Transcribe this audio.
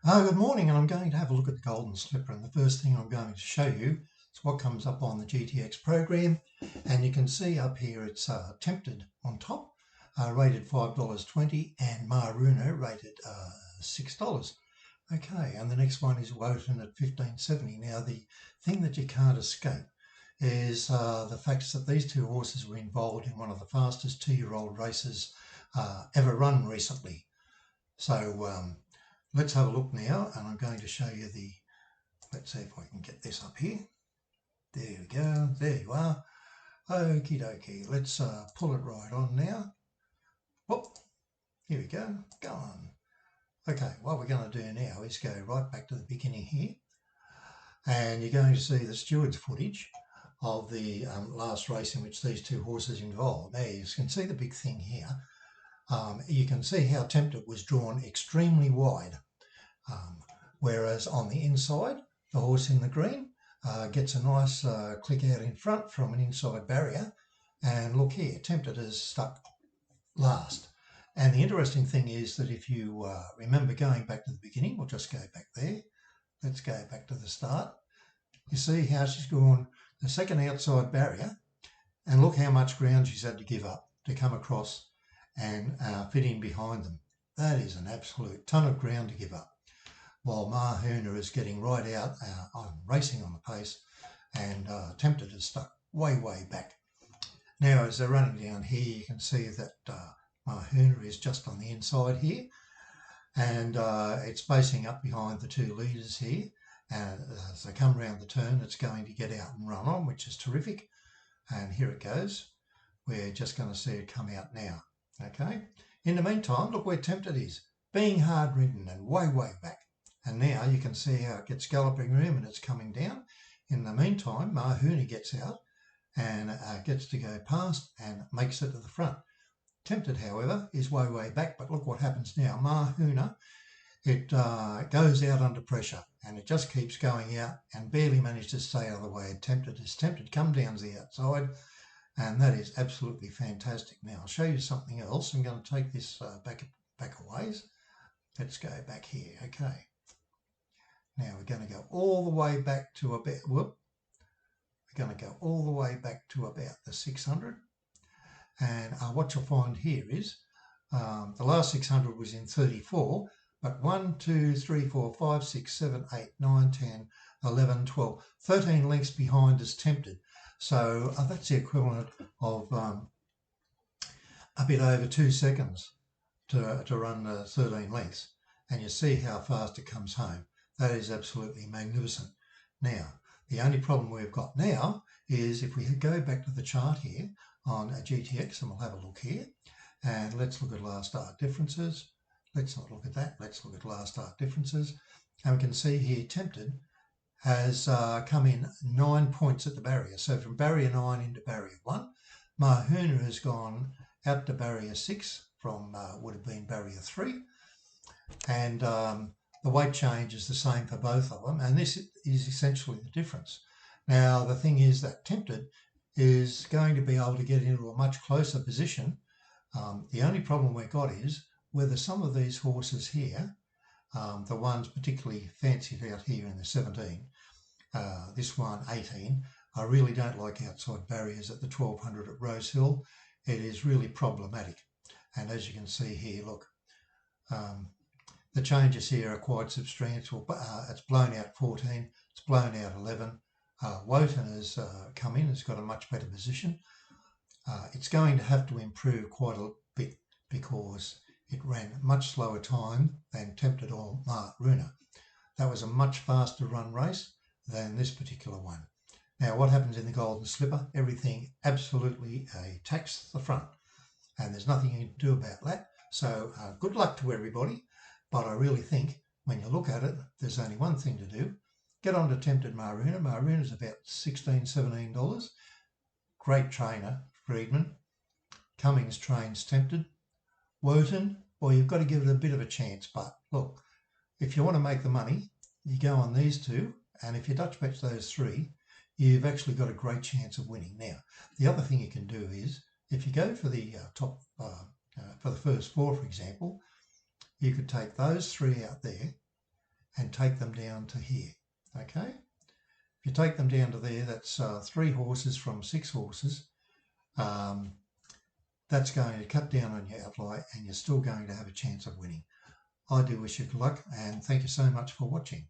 Good morning, and I'm going to have a look at the Golden Slipper, and the first thing I'm going to show you is what comes up on the GTX program, and you can see up here it's Tempted on top, rated $5.20, and Maruna rated $6. Okay, and the next one is Wotan at $15.70. Now the thing that you can't escape is the fact that these two horses were involved in one of the fastest 2-year-old races ever run recently. So let's have a look now, and I'm going to show you let's see if I can get this up here. There we go, there you are. Okie dokie, let's pull it right on now. Whoop, here we go, go on. Okay, what we're going to do now is go right back to the beginning here, and you're going to see the stewards footage of the last race in which these two horses involved. Now you can see the big thing here. You can see how Tempted was drawn extremely wide. Whereas on the inside, the horse in the green gets a nice click out in front from an inside barrier. And look here, Tempted is stuck last. And the interesting thing is that if you remember going back to the beginning, we'll just go back there. Let's go back to the start. You see how she's gone the second outside barrier, and look how much ground she's had to give up to come across and fit in behind them. That is an absolute ton of ground to give up, while Maruna is getting right out racing on the pace, and Tempted is stuck way back. Now as they're running down here, you can see that Maruna is just on the inside here, and it's facing up behind the two leaders here, and as they come round the turn it's going to get out and run on, which is terrific. And here it goes. We're just going to see it come out now. Okay, in the meantime, look where Tempted is, being hard ridden and way back. And now you can see how it gets galloping room and it's coming down. In the meantime, Maruna gets out and gets to go past and makes it to the front. Tempted, however, is way back, but look what happens now. Maruna, it goes out under pressure and it just keeps going out and barely managed to stay out of the way. Tempted come down to the outside, and that is absolutely fantastic. Now I'll show you something else. I'm going to take this back a ways. Let's go back here. Okay. Now we're going to go all the way back to about, we're going to go all the way back to about the 600. And what you'll find here is the last 600 was in 34, but 1, 2, 3, 4, 5, 6, 7, 8, 9, 10, 11, 12, 13 lengths behind is Tempted. So that's the equivalent of a bit over 2 seconds to run 13 lengths. And you see how fast it comes home. That is absolutely magnificent. Now, the only problem we've got now is if we go back to the chart here on a GTX, and we'll have a look here, and let's look at last start differences. Let's not look at that. Let's look at last start differences. And we can see here Tempted has come in 9 points at the barrier. So from barrier 9 into barrier 1, Maruna has gone out to barrier 6 from would have been barrier 3. And the weight change is the same for both of them, and this is essentially the difference. Now, the thing is that Tempted is going to be able to get into a much closer position. The only problem we've got is whether some of these horses here, the ones particularly fancied out here in the 17, this one 18, I really don't like outside barriers at the 1200 at Rose Hill. It is really problematic. And as you can see here, look, the changes here are quite substantial. It's blown out 14, it's blown out 11. Wotan has come in, has got a much better position. It's going to have to improve quite a bit because it ran much slower time than Tempted or Maruna. That was a much faster run race than this particular one. Now, what happens in the Golden Slipper? Everything absolutely attacks the front, and there's nothing you can do about that. So good luck to everybody. But I really think when you look at it, there's only one thing to do. Get on to Tempted Maruna. Maruna's about $16, $17. Great trainer, Friedman. Cummings trains Tempted. Wotan, well, you've got to give it a bit of a chance. But look, if you want to make the money, you go on these two. And if you Dutch bet those three, you've actually got a great chance of winning. Now, the other thing you can do is, if you go for the top, for the first four, for example, you could take those three out there and take them down to here. Okay, if you take them down to there, that's 3 horses from 6 horses. That's going to cut down on your outlay, and you're still going to have a chance of winning. I do wish you good luck, and thank you so much for watching.